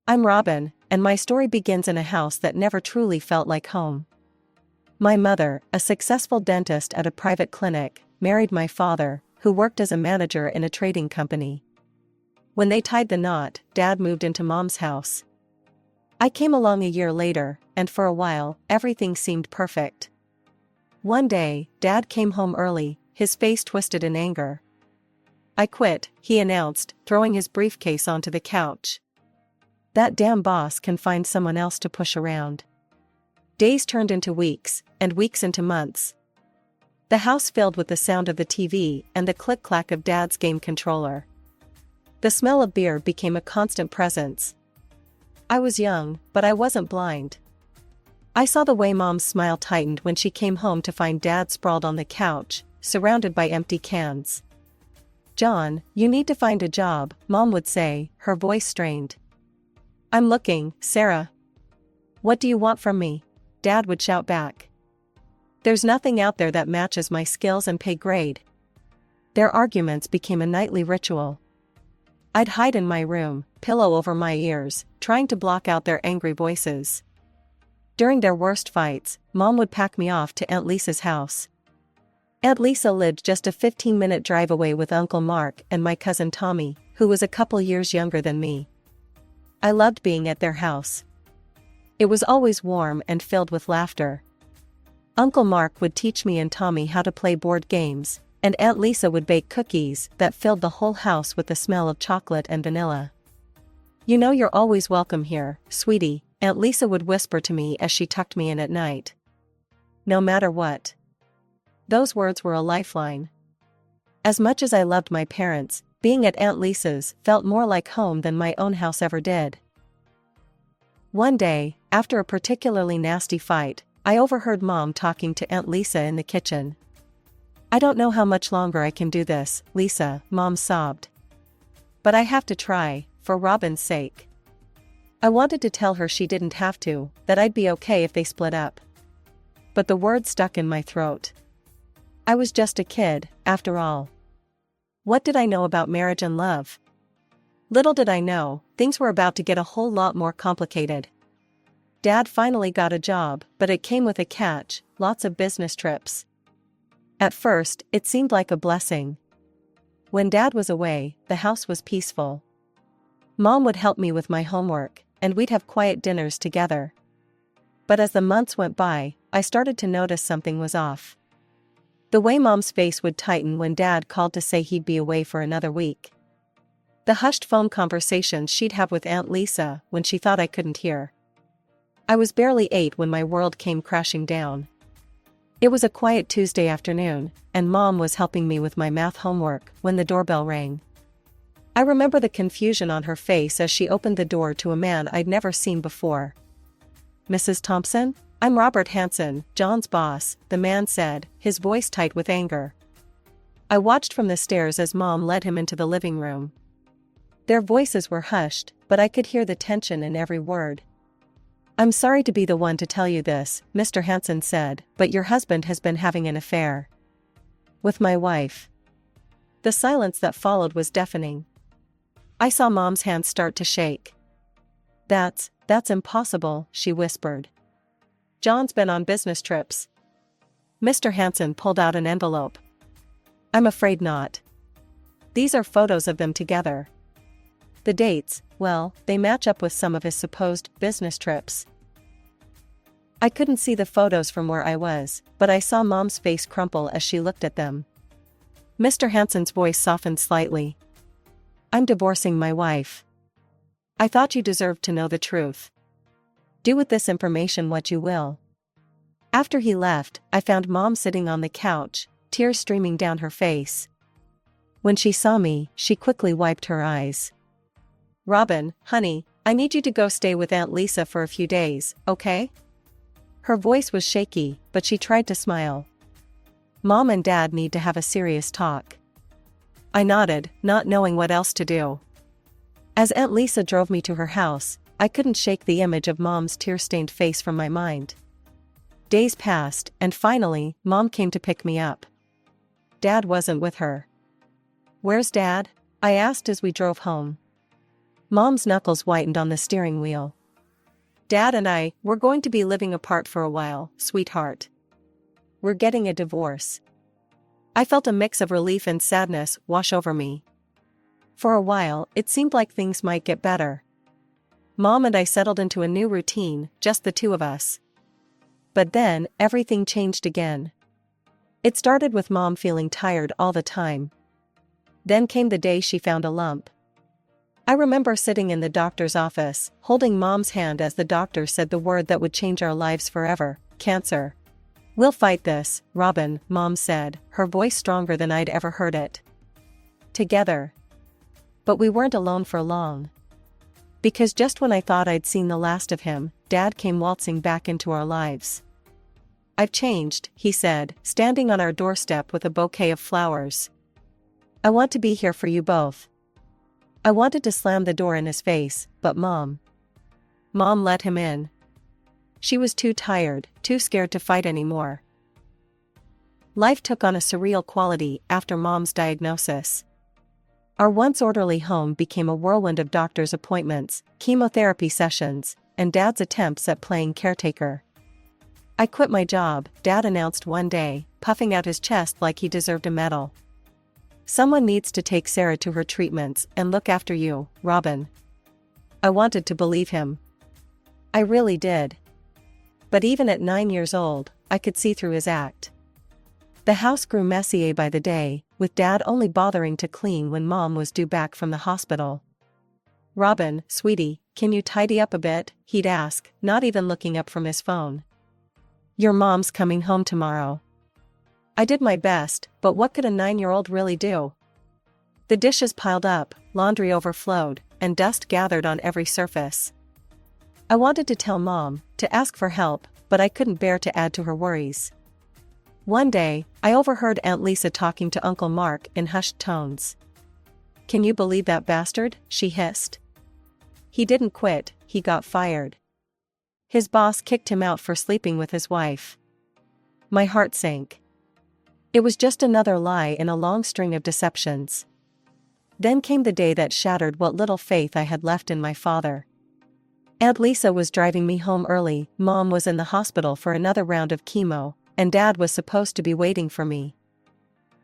I'm Robin, and my story begins in a house that never truly felt like home. My mother, a successful dentist at a private clinic, married my father, who worked as a manager in a trading company. When they tied the knot, Dad moved into Mom's house. I came along a year later, and for a while, everything seemed perfect. One day, Dad came home early, his face twisted in anger. "I quit," he announced, throwing his briefcase onto the couch. "That damn boss can find someone else to push around." Days turned into weeks, and weeks into months. The house filled with the sound of the TV and the click-clack of Dad's game controller. The smell of beer became a constant presence. I was young, but I wasn't blind. I saw the way Mom's smile tightened when she came home to find Dad sprawled on the couch, surrounded by empty cans. "John, you need to find a job," Mom would say, her voice strained. "I'm looking, Sarah." "What do you want from me?" Dad would shout back. "There's nothing out there that matches my skills and pay grade." Their arguments became a nightly ritual. I'd hide in my room, pillow over my ears, trying to block out their angry voices. During their worst fights, Mom would pack me off to Aunt Lisa's house. Aunt Lisa lived just a 15-minute drive away with Uncle Mark and my cousin Tommy, who was a couple years younger than me. I loved being at their house. It was always warm and filled with laughter. Uncle Mark would teach me and Tommy how to play board games, and Aunt Lisa would bake cookies that filled the whole house with the smell of chocolate and vanilla. "You know you're always welcome here, sweetie," Aunt Lisa would whisper to me as she tucked me in at night. No matter what. Those words were a lifeline. As much as I loved my parents, being at Aunt Lisa's felt more like home than my own house ever did. One day, after a particularly nasty fight, I overheard Mom talking to Aunt Lisa in the kitchen. "I don't know how much longer I can do this, Lisa," Mom sobbed. "But I have to try, for Robin's sake." I wanted to tell her she didn't have to, that I'd be okay if they split up. But the words stuck in my throat. I was just a kid, after all. What did I know about marriage and love? Little did I know, things were about to get a whole lot more complicated. Dad finally got a job, but it came with a catch: lots of business trips. At first, it seemed like a blessing. When Dad was away, the house was peaceful. Mom would help me with my homework, and we'd have quiet dinners together. But as the months went by, I started to notice something was off. The way Mom's face would tighten when Dad called to say he'd be away for another week. The hushed phone conversations she'd have with Aunt Lisa when she thought I couldn't hear. I was barely 8 when my world came crashing down. It was a quiet Tuesday afternoon, and Mom was helping me with my math homework when the doorbell rang. I remember the confusion on her face as she opened the door to a man I'd never seen before. "Mrs. Thompson? I'm Robert Hanson, John's boss," the man said, his voice tight with anger. I watched from the stairs as Mom led him into the living room. Their voices were hushed, but I could hear the tension in every word. "I'm sorry to be the one to tell you this," Mr. Hanson said, "but your husband has been having an affair with my wife." The silence that followed was deafening. I saw Mom's hands start to shake. That's impossible," she whispered. "John's been on business trips." Mr. Hanson pulled out an envelope. "I'm afraid not. These are photos of them together. The dates, well, they match up with some of his supposed business trips." I couldn't see the photos from where I was, but I saw Mom's face crumple as she looked at them. Mr. Hanson's voice softened slightly. "I'm divorcing my wife. I thought you deserved to know the truth. Do with this information what you will." After he left, I found Mom sitting on the couch, tears streaming down her face. When she saw me, she quickly wiped her eyes. "Robin, honey, I need you to go stay with Aunt Lisa for a few days, okay?" Her voice was shaky, but she tried to smile. "Mom and Dad need to have a serious talk." I nodded, not knowing what else to do. As Aunt Lisa drove me to her house, I couldn't shake the image of Mom's tear-stained face from my mind. Days passed, and finally, Mom came to pick me up. Dad wasn't with her. "Where's Dad?" I asked as we drove home. Mom's knuckles whitened on the steering wheel. Dad and I, we're going to be living apart for a while, sweetheart. We're getting a divorce. I felt a mix of relief and sadness wash over me. For a while, it seemed like things might get better. Mom and I settled into a new routine, just the two of us. But then, everything changed again. It started with Mom feeling tired all the time. Then came the day she found a lump. I remember sitting in the doctor's office, holding Mom's hand as the doctor said the word that would change our lives forever: cancer. "We'll fight this, Robin," Mom said, her voice stronger than I'd ever heard it. Together. But we weren't alone for long. Because just when I thought I'd seen the last of him, Dad came waltzing back into our lives. "I've changed," he said, standing on our doorstep with a bouquet of flowers. "I want to be here for you both." I wanted to slam the door in his face, but Mom let him in. She was too tired, too scared to fight anymore. Life took on a surreal quality after Mom's diagnosis. Our once orderly home became a whirlwind of doctor's appointments, chemotherapy sessions, and Dad's attempts at playing caretaker. "I quit my job," Dad announced one day, puffing out his chest like he deserved a medal. "Someone needs to take Sarah to her treatments and look after you, Robin." I wanted to believe him. I really did. But even at 9 years old, I could see through his act. The house grew messier by the day, with Dad only bothering to clean when Mom was due back from the hospital. "Robin, sweetie, can you tidy up a bit?" he'd ask, not even looking up from his phone. "Your mom's coming home tomorrow." I did my best, but what could a 9-year-old really do? The dishes piled up, laundry overflowed, and dust gathered on every surface. I wanted to tell Mom, to ask for help, but I couldn't bear to add to her worries. One day, I overheard Aunt Lisa talking to Uncle Mark in hushed tones. "Can you believe that bastard?" she hissed. "He didn't quit, he got fired. His boss kicked him out for sleeping with his wife." My heart sank. It was just another lie in a long string of deceptions. Then came the day that shattered what little faith I had left in my father. Aunt Lisa was driving me home early, Mom was in the hospital for another round of chemo, and Dad was supposed to be waiting for me.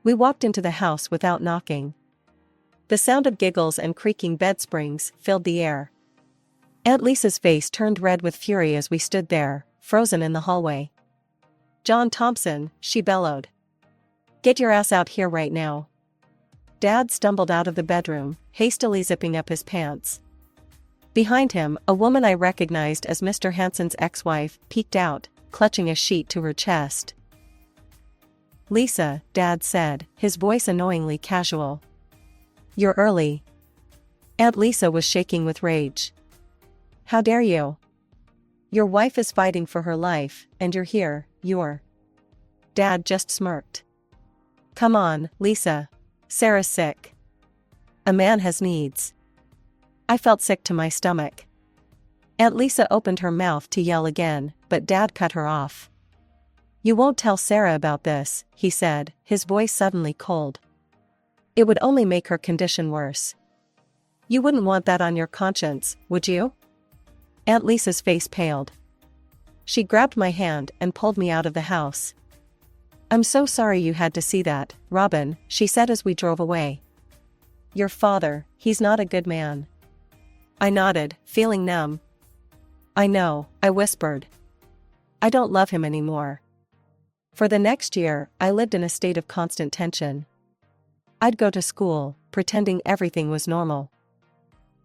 We walked into the house without knocking. The sound of giggles and creaking bed springs filled the air. Aunt Lisa's face turned red with fury as we stood there, frozen in the hallway. "John Thompson," she bellowed. "Get your ass out here right now." Dad stumbled out of the bedroom, hastily zipping up his pants. Behind him, a woman I recognized as Mr. Hansen's ex-wife peeked out, clutching a sheet to her chest. "Lisa," Dad said, his voice annoyingly casual. "You're early." Aunt Lisa was shaking with rage. "How dare you? Your wife is fighting for her life, and you're here, you're..." Dad just smirked. "Come on, Lisa. Sarah's sick. A man has needs." I felt sick to my stomach. Aunt Lisa opened her mouth to yell again, but Dad cut her off. "You won't tell Sarah about this," he said, his voice suddenly cold. "It would only make her condition worse. You wouldn't want that on your conscience, would you?" Aunt Lisa's face paled. She grabbed my hand and pulled me out of the house. "I'm so sorry you had to see that, Robin," she said as we drove away. "Your father, he's not a good man." I nodded, feeling numb. "I know," I whispered. "I don't love him anymore." For the next year, I lived in a state of constant tension. I'd go to school, pretending everything was normal.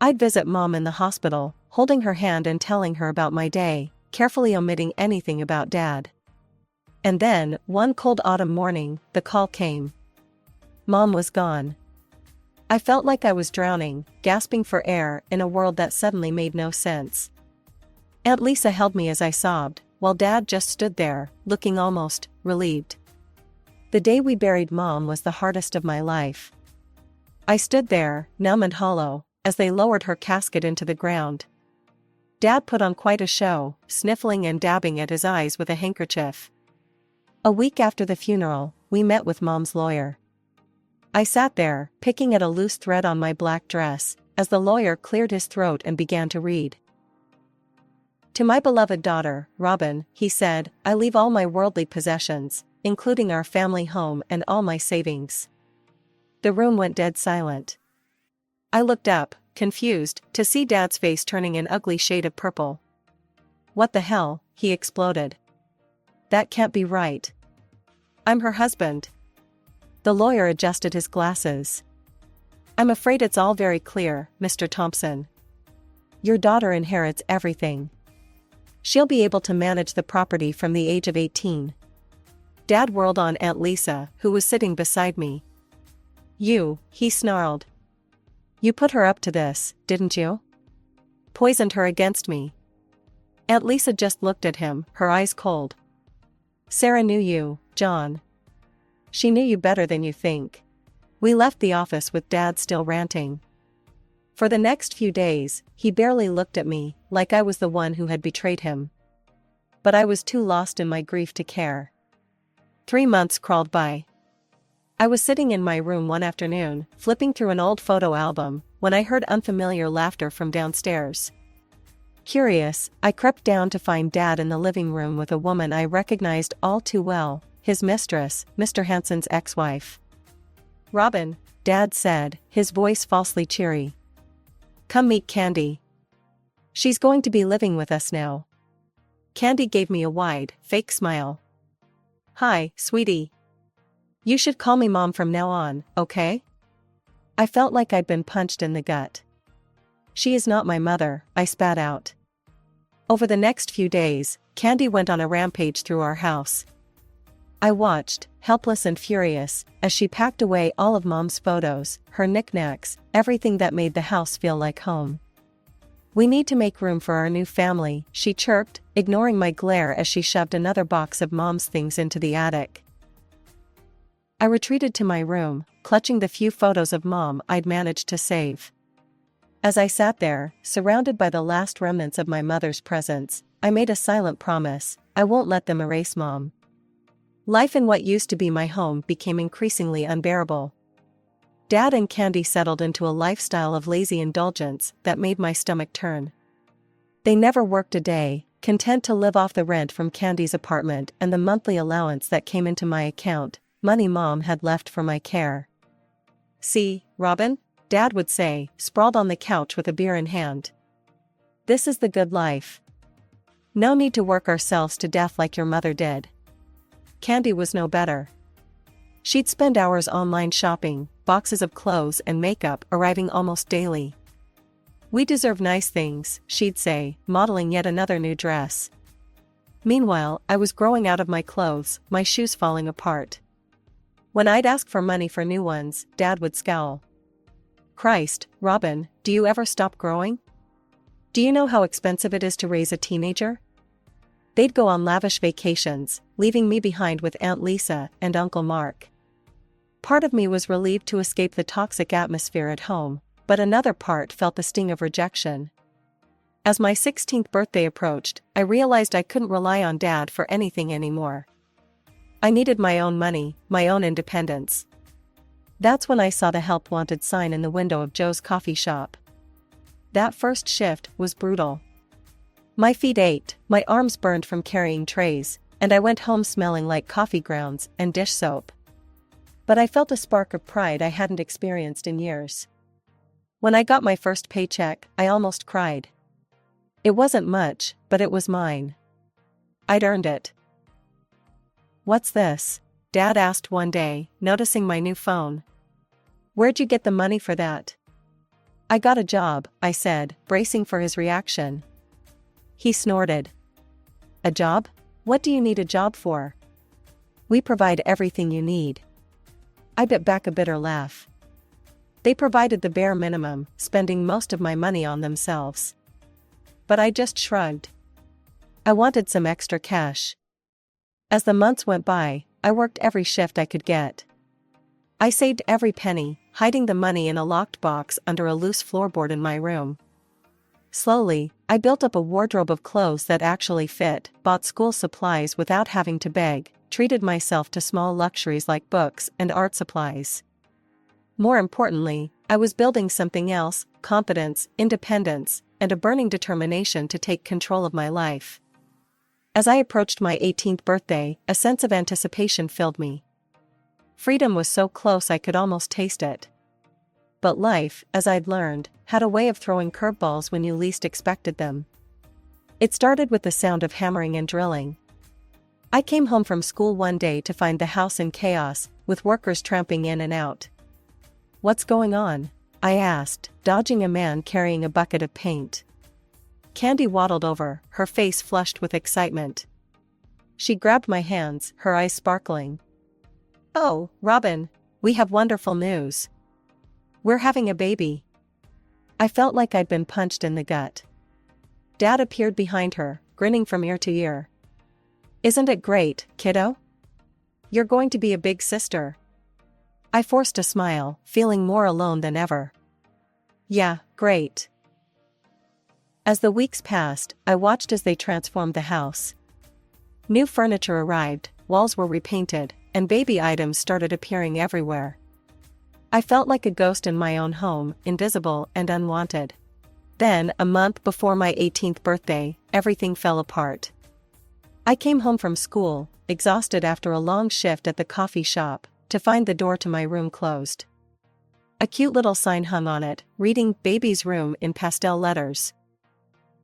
I'd visit Mom in the hospital, holding her hand and telling her about my day, carefully omitting anything about Dad. And then, one cold autumn morning, the call came. Mom was gone. I felt like I was drowning, gasping for air in a world that suddenly made no sense. Aunt Lisa held me as I sobbed, while Dad just stood there, looking almost relieved. The day we buried Mom was the hardest of my life. I stood there, numb and hollow, as they lowered her casket into the ground. Dad put on quite a show, sniffling and dabbing at his eyes with a handkerchief. A week after the funeral, we met with Mom's lawyer. I sat there, picking at a loose thread on my black dress, as the lawyer cleared his throat and began to read. "To my beloved daughter, Robin," he said, "I leave all my worldly possessions, including our family home and all my savings." The room went dead silent. I looked up, confused, to see Dad's face turning an ugly shade of purple. "What the hell?" he exploded. "That can't be right. I'm her husband." The lawyer adjusted his glasses. "I'm afraid it's all very clear, Mr. Thompson. Your daughter inherits everything. She'll be able to manage the property from the age of 18. Dad whirled on Aunt Lisa, who was sitting beside me. "You," he snarled. "You put her up to this, didn't you? Poisoned her against me." Aunt Lisa just looked at him, her eyes cold. "Sarah knew you, John. She knew you better than you think." We left the office with Dad still ranting. For the next few days, he barely looked at me, like I was the one who had betrayed him. But I was too lost in my grief to care. 3 months crawled by. I was sitting in my room one afternoon, flipping through an old photo album, when I heard unfamiliar laughter from downstairs. Curious, I crept down to find Dad in the living room with a woman I recognized all too well, his mistress, Mr. Hansen's ex-wife. "Robin," Dad said, his voice falsely cheery. "Come meet Candy. She's going to be living with us now." Candy gave me a wide, fake smile. "Hi, sweetie. You should call me Mom from now on, okay?" I felt like I'd been punched in the gut. "She is not my mother," I spat out. Over the next few days, Candy went on a rampage through our house. I watched, helpless and furious, as she packed away all of Mom's photos, her knickknacks, everything that made the house feel like home. "We need to make room for our new family," she chirped, ignoring my glare as she shoved another box of Mom's things into the attic. I retreated to my room, clutching the few photos of Mom I'd managed to save. As I sat there, surrounded by the last remnants of my mother's presence, I made a silent promise: I won't let them erase Mom. Life in what used to be my home became increasingly unbearable. Dad and Candy settled into a lifestyle of lazy indulgence that made my stomach turn. They never worked a day, content to live off the rent from Candy's apartment and the monthly allowance that came into my account, money Mom had left for my care. "See, Robin?" Dad would say, sprawled on the couch with a beer in hand. "This is the good life. No need to work ourselves to death like your mother did." Candy was no better. She'd spend hours online shopping, boxes of clothes and makeup arriving almost daily. "We deserve nice things," she'd say, modeling yet another new dress. Meanwhile, I was growing out of my clothes, my shoes falling apart. When I'd ask for money for new ones, Dad would scowl. "Christ, Robin, do you ever stop growing? Do you know how expensive it is to raise a teenager?" They'd go on lavish vacations, leaving me behind with Aunt Lisa and Uncle Mark. Part of me was relieved to escape the toxic atmosphere at home, but another part felt the sting of rejection. As my 16th birthday approached, I realized I couldn't rely on Dad for anything anymore. I needed my own money, my own independence. That's when I saw the help wanted sign in the window of Joe's coffee shop. That first shift was brutal. My feet ached, my arms burned from carrying trays, and I went home smelling like coffee grounds and dish soap. But I felt a spark of pride I hadn't experienced in years. When I got my first paycheck, I almost cried. It wasn't much, but it was mine. I'd earned it. "What's this?" Dad asked one day, noticing my new phone. "Where'd you get the money for that?" "I got a job," I said, bracing for his reaction. He snorted. "A job? What do you need a job for?" "We provide everything you need." I bit back a bitter laugh. They provided the bare minimum, spending most of my money on themselves. But I just shrugged. I wanted some extra cash. As the months went by, I worked every shift I could get. I saved every penny, hiding the money in a locked box under a loose floorboard in my room. Slowly, I built up a wardrobe of clothes that actually fit, bought school supplies without having to beg, treated myself to small luxuries like books and art supplies. More importantly, I was building something else: confidence, independence, and a burning determination to take control of my life. As I approached my 18th birthday, a sense of anticipation filled me. Freedom was so close I could almost taste it. But life, as I'd learned, had a way of throwing curveballs when you least expected them. It started with the sound of hammering and drilling. I came home from school one day to find the house in chaos, with workers tramping in and out. "What's going on?" I asked, dodging a man carrying a bucket of paint. Candy waddled over, her face flushed with excitement. She grabbed my hands, her eyes sparkling. "Oh, Robin, we have wonderful news. We're having a baby." I felt like I'd been punched in the gut. Dad appeared behind her, grinning from ear to ear. "Isn't it great, kiddo? You're going to be a big sister." I forced a smile, feeling more alone than ever. "Yeah, great." As the weeks passed, I watched as they transformed the house. New furniture arrived, walls were repainted, and baby items started appearing everywhere. I felt like a ghost in my own home, invisible and unwanted. Then, a month before my 18th birthday, everything fell apart. I came home from school, exhausted after a long shift at the coffee shop, to find the door to my room closed. A cute little sign hung on it, reading "Baby's Room" in pastel letters.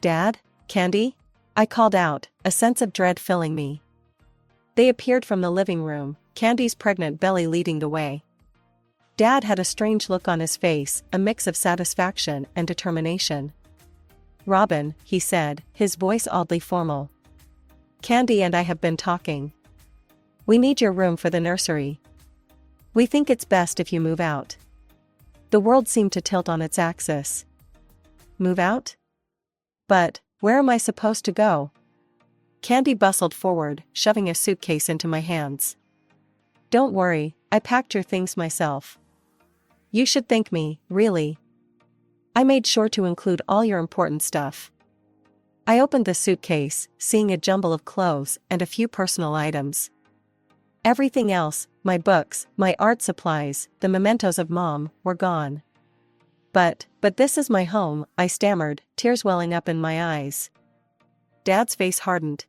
"Dad? Candy?" I called out, a sense of dread filling me. They appeared from the living room, Candy's pregnant belly leading the way. Dad had a strange look on his face, a mix of satisfaction and determination. "Robin," he said, his voice oddly formal. "Candy and I have been talking. We need your room for the nursery. We think it's best if you move out." The world seemed to tilt on its axis. Move out? But, where am I supposed to go? Candy bustled forward, shoving a suitcase into my hands. "Don't worry, I packed your things myself. You should thank me, really. I made sure to include all your important stuff." I opened the suitcase, seeing a jumble of clothes and a few personal items. Everything else, my books, my art supplies, the mementos of Mom, were gone. But this is my home," I stammered, tears welling up in my eyes. Dad's face hardened.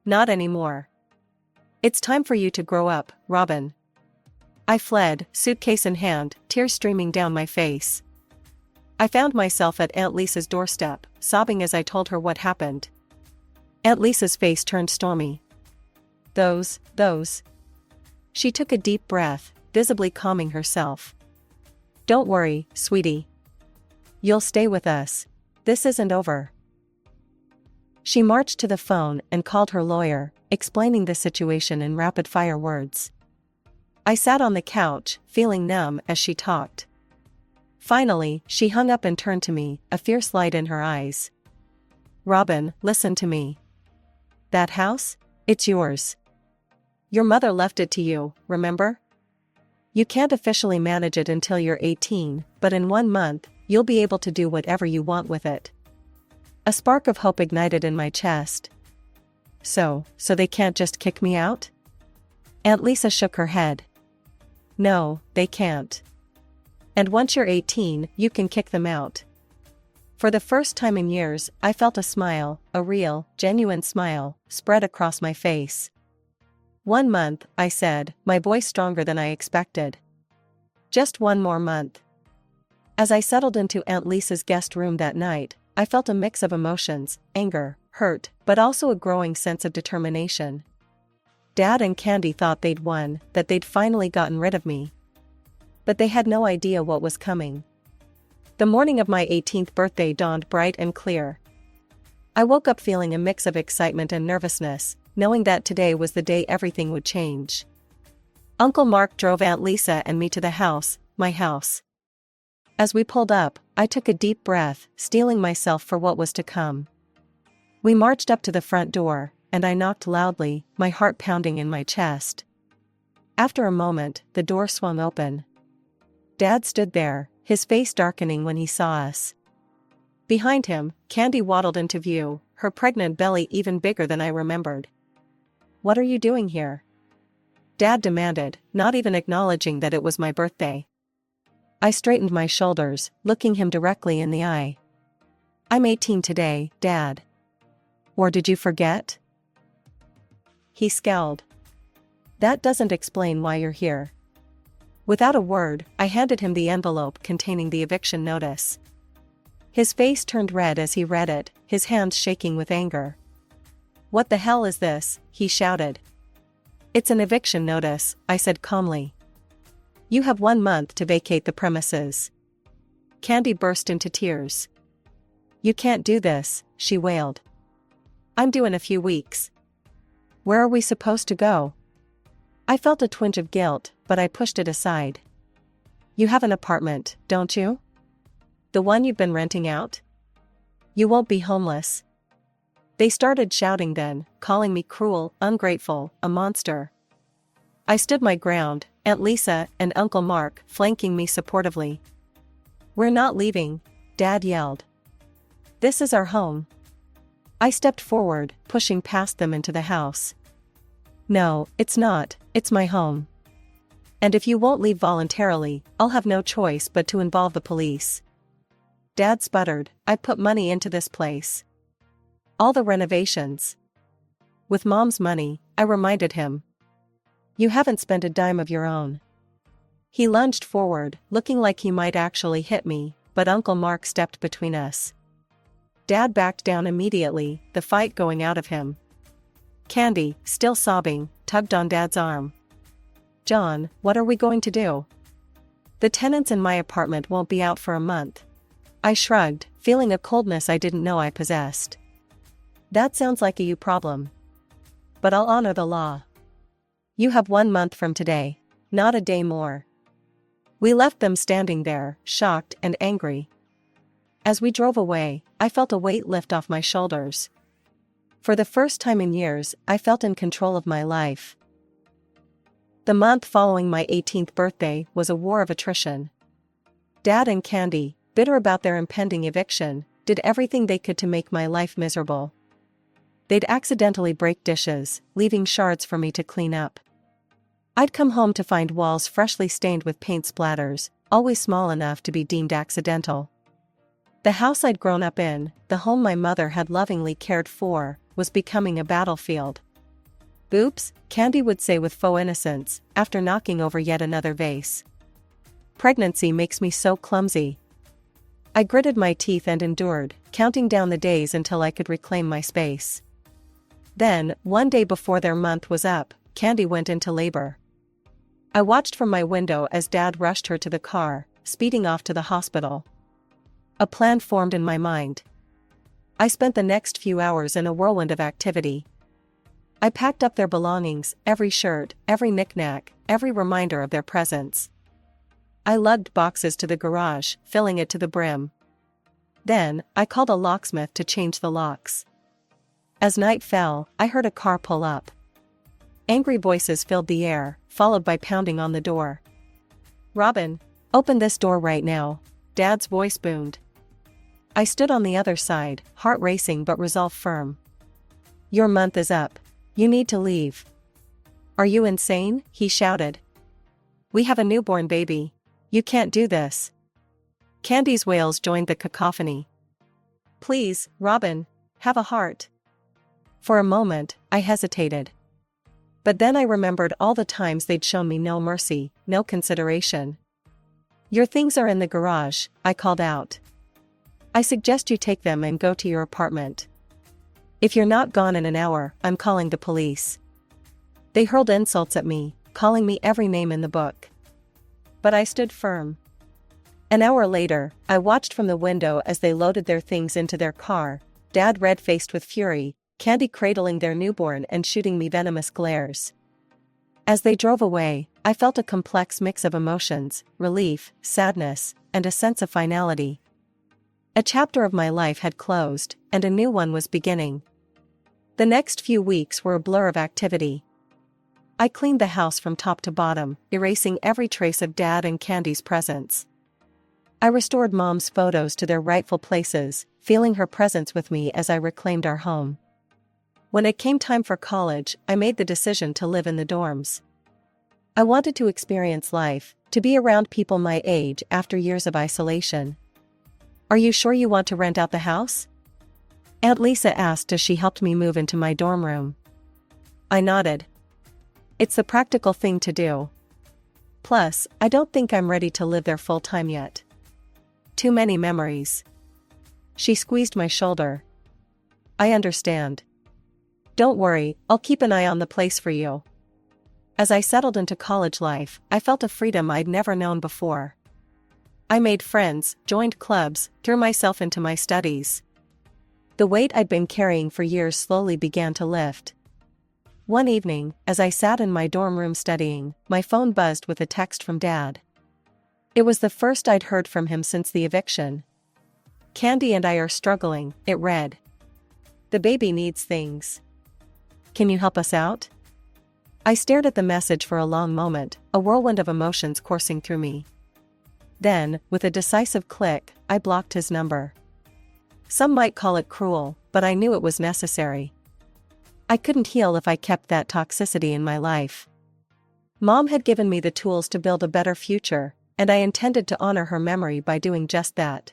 "Not anymore. It's time for you to grow up, Robin." I fled, suitcase in hand, tears streaming down my face. I found myself at Aunt Lisa's doorstep, sobbing as I told her what happened. Aunt Lisa's face turned stormy. Those. She took a deep breath, visibly calming herself. "Don't worry, sweetie. You'll stay with us. This isn't over." She marched to the phone and called her lawyer, explaining the situation in rapid-fire words. I sat on the couch, feeling numb as she talked. Finally, she hung up and turned to me, a fierce light in her eyes. "Robin, listen to me. That house? It's yours. Your mother left it to you, remember? You can't officially manage it until you're 18, but in 1 month, you'll be able to do whatever you want with it." A spark of hope ignited in my chest. So they can't just kick me out?" Aunt Lisa shook her head. "No, they can't. And once you're 18, you can kick them out." For the first time in years, I felt a smile, a real, genuine smile, spread across my face. 1 month, I said, my voice stronger than I expected. Just 1 more month. As I settled into Aunt Lisa's guest room that night, I felt a mix of emotions, anger, hurt, but also a growing sense of determination. Dad and Candy thought they'd won, that they'd finally gotten rid of me. But they had no idea what was coming. The morning of my 18th birthday dawned bright and clear. I woke up feeling a mix of excitement and nervousness, knowing that today was the day everything would change. Uncle Mark drove Aunt Lisa and me to the house, my house. As we pulled up, I took a deep breath, steeling myself for what was to come. We marched up to the front door, and I knocked loudly, my heart pounding in my chest. After a moment, the door swung open. Dad stood there, his face darkening when he saw us. Behind him, Candy waddled into view, her pregnant belly even bigger than I remembered. "What are you doing here?" Dad demanded, not even acknowledging that it was my birthday. I straightened my shoulders, looking him directly in the eye. I'm 18 today, Dad. Or did you forget? He scowled. That doesn't explain why you're here. Without a word, I handed him the envelope containing the eviction notice. His face turned red as he read it, his hands shaking with anger. What the hell is this? He shouted. It's an eviction notice, I said calmly. You have 1 month to vacate the premises. Candy burst into tears. You can't do this, she wailed. I'm due in a few weeks. Where are we supposed to go? I felt a twinge of guilt, but I pushed it aside. You have an apartment, don't you? The one you've been renting out? You won't be homeless. They started shouting then, calling me cruel, ungrateful, a monster. I stood my ground, Aunt Lisa and Uncle Mark flanking me supportively. We're not leaving, Dad yelled. This is our home. I stepped forward, pushing past them into the house. No, it's not, it's my home. And if you won't leave voluntarily, I'll have no choice but to involve the police. Dad sputtered, I put money into this place. All the renovations. With Mom's money, I reminded him. You haven't spent a dime of your own. He lunged forward, looking like he might actually hit me, but Uncle Mark stepped between us. Dad backed down immediately, the fight going out of him. Candy, still sobbing, tugged on Dad's arm. John, what are we going to do? The tenants in my apartment won't be out for a month. I shrugged, feeling a coldness I didn't know I possessed. That sounds like a you problem. But I'll honor the law. You have 1 month from today, not a day more. We left them standing there, shocked and angry. As we drove away, I felt a weight lift off my shoulders. For the first time in years, I felt in control of my life. The month following my 18th birthday was a war of attrition. Dad and Candy, bitter about their impending eviction, did everything they could to make my life miserable. They'd accidentally break dishes, leaving shards for me to clean up. I'd come home to find walls freshly stained with paint splatters, always small enough to be deemed accidental. The house I'd grown up in, the home my mother had lovingly cared for, was becoming a battlefield. Oops, Candy would say with faux innocence, after knocking over yet another vase. Pregnancy makes me so clumsy. I gritted my teeth and endured, counting down the days until I could reclaim my space. Then, one day before their month was up, Candy went into labor. I watched from my window as Dad rushed her to the car, speeding off to the hospital. A plan formed in my mind. I spent the next few hours in a whirlwind of activity. I packed up their belongings, every shirt, every knick-knack, every reminder of their presence. I lugged boxes to the garage, filling it to the brim. Then, I called a locksmith to change the locks. As night fell, I heard a car pull up. Angry voices filled the air, followed by pounding on the door. Robin, open this door right now, Dad's voice boomed. I stood on the other side, heart racing but resolve firm. Your month is up. You need to leave. Are you insane? He shouted. We have a newborn baby. You can't do this. Candy's wails joined the cacophony. Please, Robin, have a heart. For a moment, I hesitated. But then I remembered all the times they'd shown me no mercy, no consideration. Your things are in the garage, I called out. I suggest you take them and go to your apartment. If you're not gone in an hour, I'm calling the police. They hurled insults at me, calling me every name in the book. But I stood firm. An hour later, I watched from the window as they loaded their things into their car, Dad red-faced with fury, Candy cradling their newborn and shooting me venomous glares. As they drove away, I felt a complex mix of emotions, relief, sadness, and a sense of finality. A chapter of my life had closed, and a new one was beginning. The next few weeks were a blur of activity. I cleaned the house from top to bottom, erasing every trace of Dad and Candy's presence. I restored Mom's photos to their rightful places, feeling her presence with me as I reclaimed our home. When it came time for college, I made the decision to live in the dorms. I wanted to experience life, To be around people my age after years of isolation. Are you sure you want to rent out the house? Aunt Lisa asked as she helped me move into my dorm room. I nodded. It's the practical thing to do. Plus, I don't think I'm ready to live there full time yet. Too many memories. She squeezed my shoulder. I understand. Don't worry, I'll keep an eye on the place for you. As I settled into college life, I felt a freedom I'd never known before. I made friends, joined clubs, threw myself into my studies. The weight I'd been carrying for years slowly began to lift. One evening, as I sat in my dorm room studying, my phone buzzed with a text from Dad. It was the first I'd heard from him since the eviction. Candy and I are struggling, it read. The baby needs things. Can you help us out? I stared at the message for a long moment, a whirlwind of emotions coursing through me. Then, with a decisive click, I blocked his number. Some might call it cruel, but I knew it was necessary. I couldn't heal if I kept that toxicity in my life. Mom had given me the tools to build a better future, and I intended to honor her memory by doing just that.